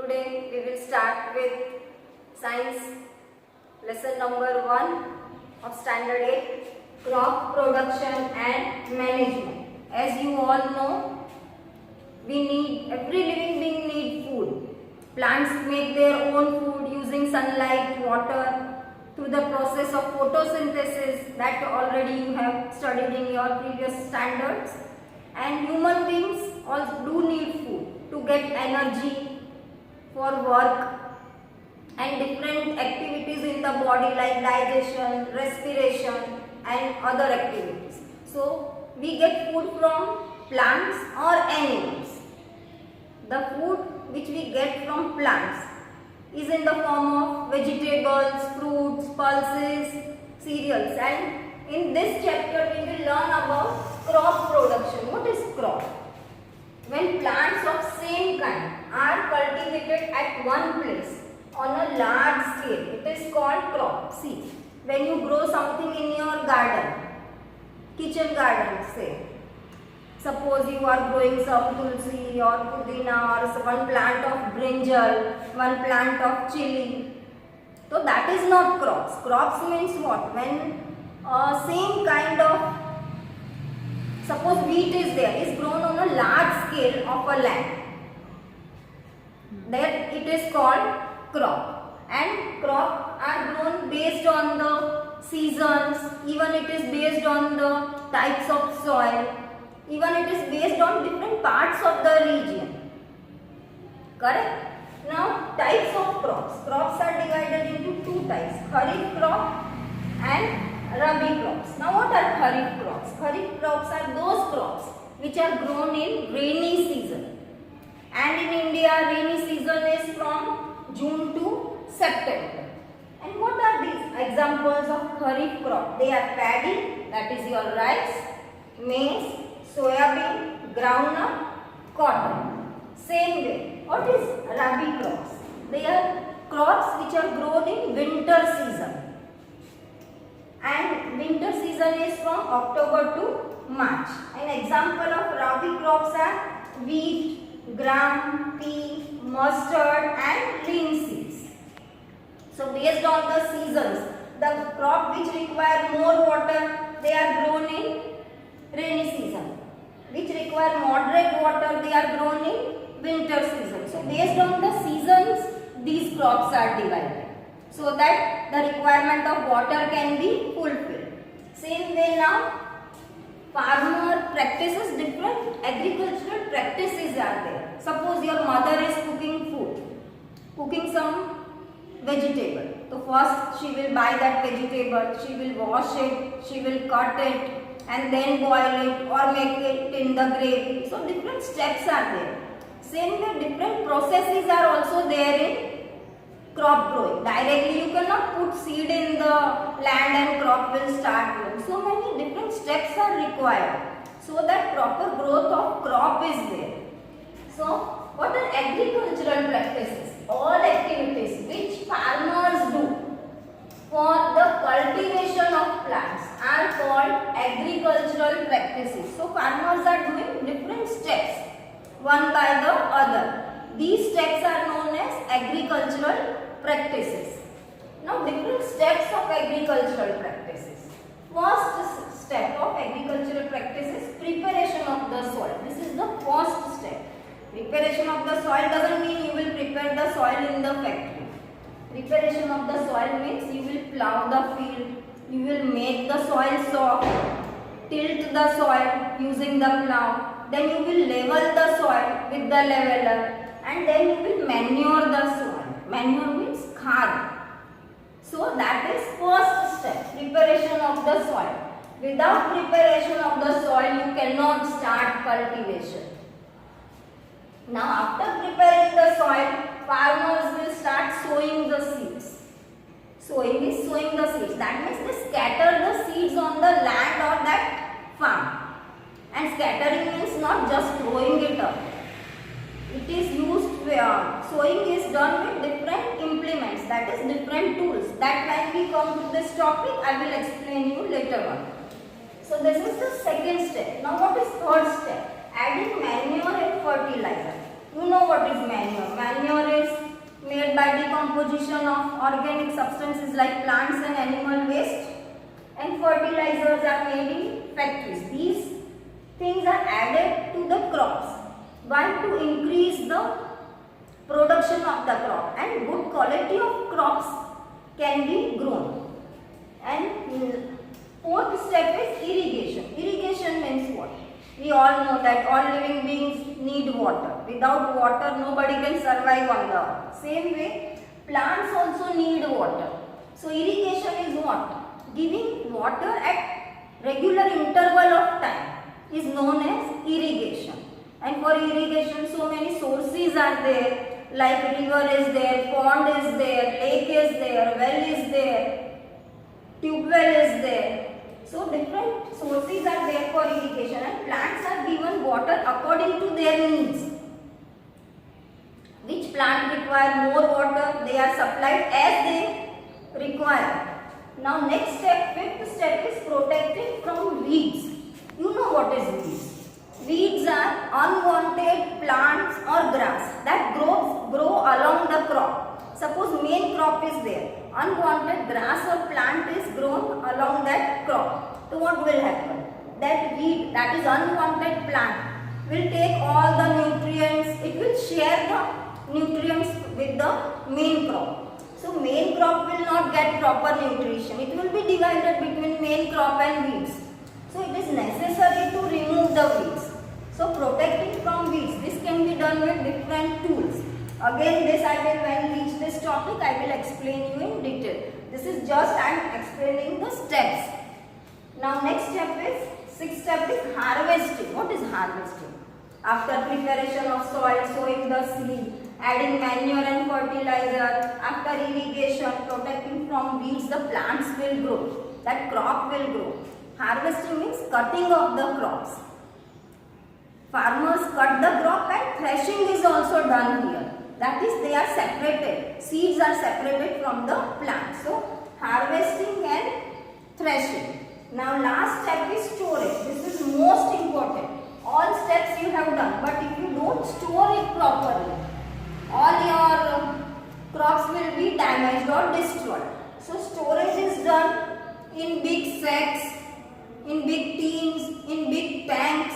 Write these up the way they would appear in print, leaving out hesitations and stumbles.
today we will start with science lesson number 1 of standard 8, crop production and management. As you all know, every living being need food. Plants make their own food using sunlight, water, through the process of photosynthesis that already you have studied in your previous standards. And human beings also do need food to get energy for work and different activities in the body like digestion, respiration and other activities. So we get food from plants or animals. The food which we get from plants is in the form of vegetables, fruits, pulses, cereals, and in this chapter we will learn about crop production. What is crop? When plants of same kind are cultivated at one place on a large scale, it is called crop. See, when you grow something in your garden, kitchen garden say, suppose you are growing some tulsi or pudina or one plant of brinjal, one plant of chili. So that is not crops. Crops means what? When same kind of, suppose wheat is grown on a large scale of a land. Then it is called crop. And crop are grown based on the seasons, even it is based on the types of soil. Even it is based on different parts of the region. Correct? Now, types of crops. Crops are divided into two types, kharif crop and rabi crops. Now, what are kharif crops? Kharif crops are those crops which are grown in rainy season. And in India, rainy season is from June to September. And what are these examples of kharif crop? They are paddy, that is your rice, maize, soyabean, groundnut, cotton. Same way, what is rabi crops? They are crops which are grown in winter season. And winter season is from October to March. An example of rabi crops are wheat, gram, pea, mustard and linseeds. So based on the seasons, the crop which require more water, they are grown in rainy season. Which require moderate water, they are grown in winter season. So based on the seasons, these crops are divided so that the requirement of water can be fulfilled. Same way now, farmer practices different agricultural practices are there. Suppose your mother is cooking food, cooking some vegetable. So first she will buy that vegetable, she will wash it, she will cut it and then boil it or make it in the gravy. So different steps are there. Same way different processes are also there in crop growing. Directly you cannot put seed in the land and crop will start growing. So many different steps are required so that proper growth of crop is there. So what are agricultural practices? All activities which farmers do for the cultivation of plants are called agricultural practices. So farmers are doing different steps one by the other. These steps are known as agricultural practices. Now different steps of agricultural practices. First step of agricultural practice is preparation of the soil. This is the first step. Preparation of the soil doesn't mean you will prepare the soil in the factory. Preparation of the soil means you will plow the field, you will make the soil soft, tilt the soil using the plow, then you will level the soil with the leveler and then you will manure the soil. Manure means khad. So that is first step, preparation of the soil. Without preparation of the soil, you cannot start cultivation. Now after preparing the soil, farmers will start sowing the seeds. Sowing is sowing the seeds. That means they scatter the seeds on the land or that farm. And scattering means not just throwing it up. It is used where sowing is done with different implements, that is different tools. That when we come to this topic, I will explain you later on. So this is the second step. Now what is third step? Adding manure and fertilizer. You know what is manure? Manure is organic substances like plants and animal waste, and fertilizers are made in factories. These things are added to the crops. Why? To increase the production of the crop, and good quality of crops can be grown. And fourth step is irrigation. Irrigation means what? We all know that all living beings need water. Without water, nobody can survive on the earth. Same way, plants also need water. So irrigation is what? Giving water at regular interval of time is known as irrigation. And for irrigation, so many sources are there, like river is there, pond is there, lake is there, well is there, tube well is there. So different sources are there for irrigation, and plants are given water according to their needs. Which plant require more water, they are supplied as they require. Now next step, fifth step is protecting from weeds. You know what is weeds? Weeds are unwanted plants or grass that grow along the crop. Suppose main crop is there. Unwanted grass or plant is grown along that crop. So what will happen? That weed, that is unwanted plant, will take all the nutrients. It will share the nutrients with the main crop. So main crop will not get proper nutrition. It will be divided between main crop and weeds. So it is necessary to remove the weeds. So protecting from weeds, this can be done with different tools. Again, this I will, when reach this topic, I will explain you in detail. This is just I am explaining the steps. Now next step is, sixth step is harvesting. What is harvesting? After preparation of soil, sowing the seed, adding manure and fertilizer, after irrigation, protecting from weeds, the plants will grow. That crop will grow. Harvesting means cutting of the crops. Farmers cut the crop, and threshing is also done here. That is, they are separated. Seeds are separated from the plant. So, harvesting and threshing. Now, last step is storage. This is most important. All steps you have done, but if you don't store it properly, all your crops will be damaged or destroyed. So, storage is done in big sacks, in big tins, in big tanks,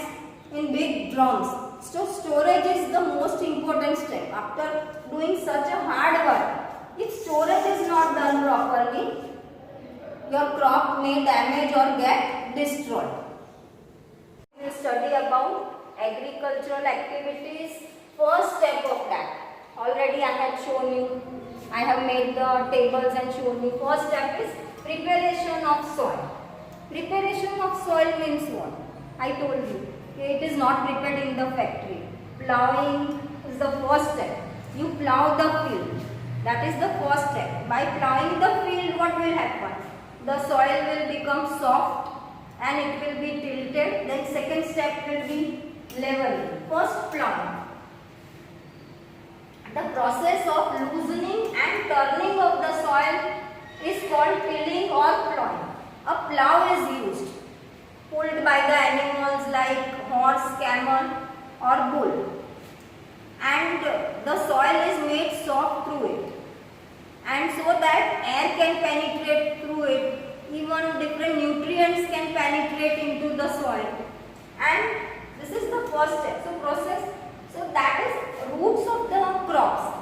in big drums. So storage is the most important step. After doing such a hard work, if storage is not done properly, your crop may damage or get destroyed. We will study about agricultural activities. First step of that, already I had shown you. I have made the tables and shown you. First step is preparation of soil. Preparation of soil means what? I told you. It is not prepared in the factory. Plowing is the first step. You plow the field. That is the first step. By plowing the field, what will happen? The soil will become soft and it will be tilted. Then second step will be leveling. First, plowing. The process of loosening and turning of the soil is called tilling or plowing. A plow is used, pulled by the animals like horse, camel or bull, and the soil is made soft through it, and so that air can penetrate through it, even different nutrients can penetrate into the soil, and this is the first step. So process, so that is roots of the crops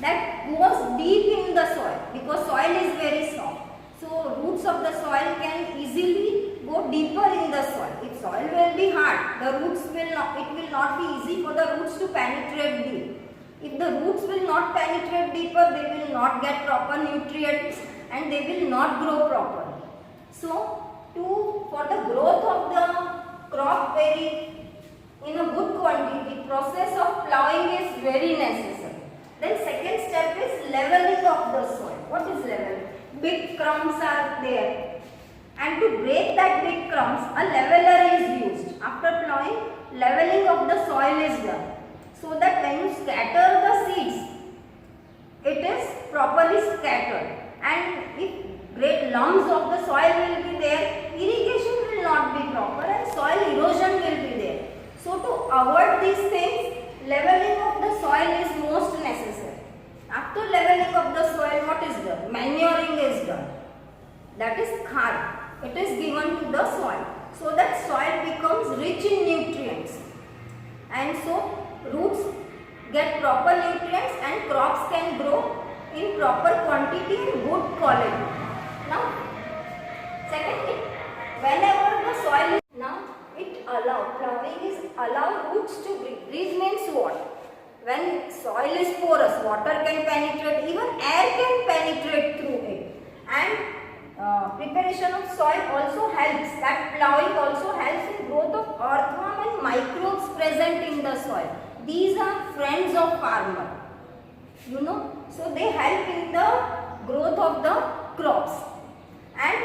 that goes deep in the soil, because soil is very soft. So roots of the soil can easily go deeper in the soil. If soil will be hard, the roots will not, it will not be easy for the roots to penetrate deep. If the roots will not penetrate deeper, they will not get proper nutrients and they will not grow properly. So for the growth of the crop in a good quantity, the process of plowing is very necessary. Then second step is leveling of the soil. What is leveling? Big crumbs are there, and to break that big crumbs, a leveler is used. After plowing, leveling of the soil is done, so that when you scatter the seeds, it is properly scattered, and if great lumps of the soil will be there, irrigation will not be proper and soil erosion will be there. So to avoid these things, leveling of the soil is most necessary. After leveling of the soil, what is done? Manuring is done. That is khad. It is given to the soil so that soil becomes rich in nutrients, and so roots get proper nutrients and crops can grow in proper quantity and good quality. Now, second, whenever the soil is plowing is allow roots to breathe. Breathe means what? When soil is porous, water can penetrate, even air can penetrate through it. And preparation of soil also helps, that plowing also helps in growth of earthworm and microbes present in the soil. These are friends of farmer, so they help in the growth of the crops. And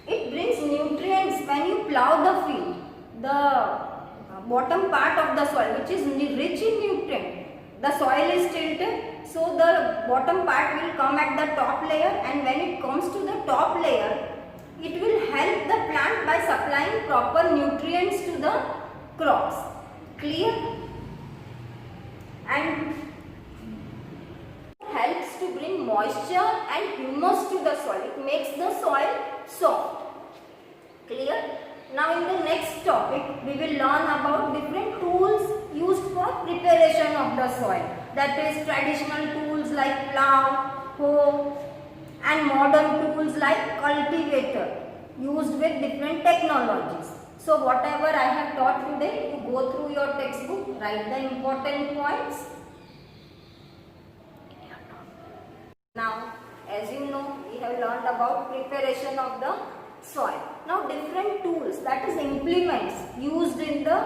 it brings nutrients when you plow the field. The bottom part of the soil, which is rich in nutrient, the soil is tilted, so the bottom part will come at the top layer, and when it comes to the top layer, it will help the plant by supplying proper nutrients to the crops. Clear? And helps to bring moisture and humus to the soil. It makes the soil soft. Clear? Now in the next topic, we will learn about different tools used for preparation of the soil. That is traditional tools like plow, hoe, and modern tools like cultivator used with different technologies. So whatever I have taught today, you go through your textbook, write the important points. Now, as you know, we have learned about preparation of the soil. Now different tools, that is implements used in the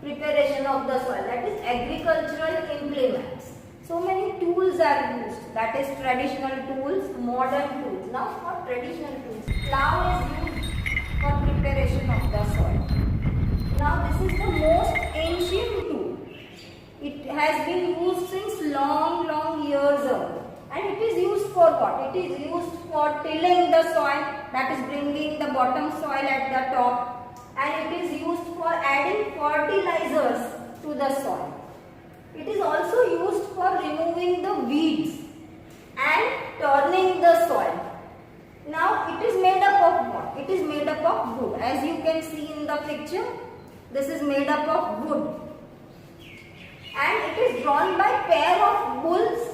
preparation of the soil, that is agricultural implements. So many tools are used, that is traditional tools, modern tools. Now for traditional tools, plow is used for preparation of the soil. Now this is the most ancient tool. It has been used since long years ago. And it is used for what? It is used for tilling the soil, that is bringing the bottom soil at the top, and it is used for adding fertilizers to the soil. It is also used for removing the weeds and turning the soil. Now it is made up of what? It is made up of wood. As you can see in the picture, this is made up of wood. And it is drawn by pair of bulls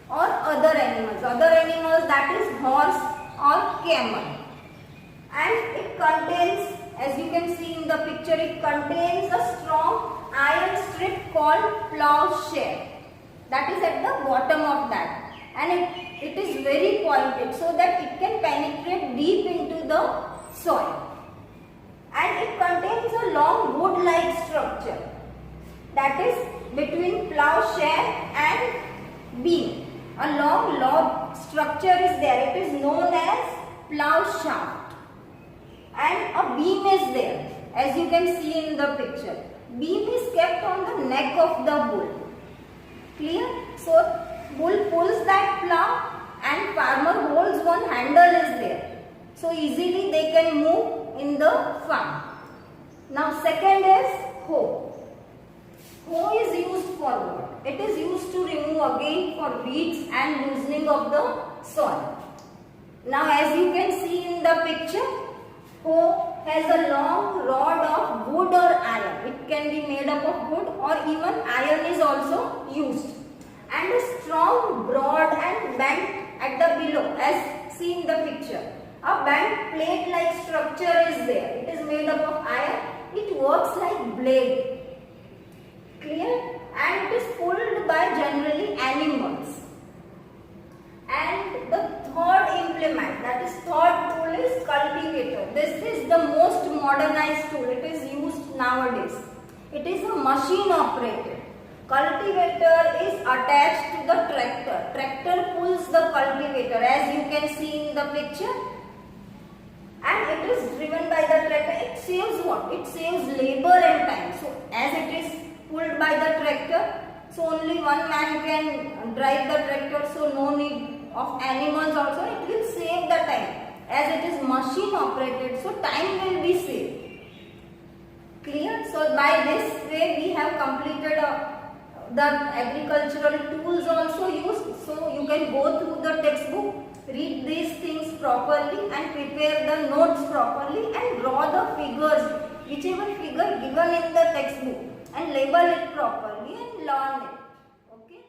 or other animals. Other animals, that is horse or camel. And it contains, as you can see in the picture, it contains a strong iron strip called plowshare. That is at the bottom of that. And it is very pointed so that it can penetrate deep into the soil. And it contains a long wood-like structure, that is between plowshare and beam. A long log structure is there. It is known as plow shaft. And a beam is there, as you can see in the picture. Beam is kept on the neck of the bull. Clear? So bull pulls that plow and farmer holds one handle is there. So easily they can move in the farm. Now second is hoe. Hoe is used for what? It is used to remove again for weeds and loosening of the soil. Now as you can see in the picture, hoe has a long rod of wood or iron. It can be made up of wood or even iron is also used. And a strong, broad and bent at the below, as seen in the picture. A bent plate-like structure is there. It is made up of iron. It works like blade. Clear? And it is pulled by generally animals. And the third implement, that is third tool, is cultivator. This is the most modernized tool. It is used nowadays. It is a machine operated. Cultivator is attached to the tractor. Tractor pulls the cultivator, as you can see in the picture. And it is driven by the tractor. It saves what? It saves labor and time. So as it is pulled by the tractor, so only one man can drive the tractor, so no need of animals also. It will save the time, as it is machine operated, so time will be saved. Clear? So by this way we have completed the agricultural tools also used. So you can go through the textbook, read these things properly and prepare the notes properly and draw the figures, whichever figure given in the textbook, and label it properly and learn it. Okay.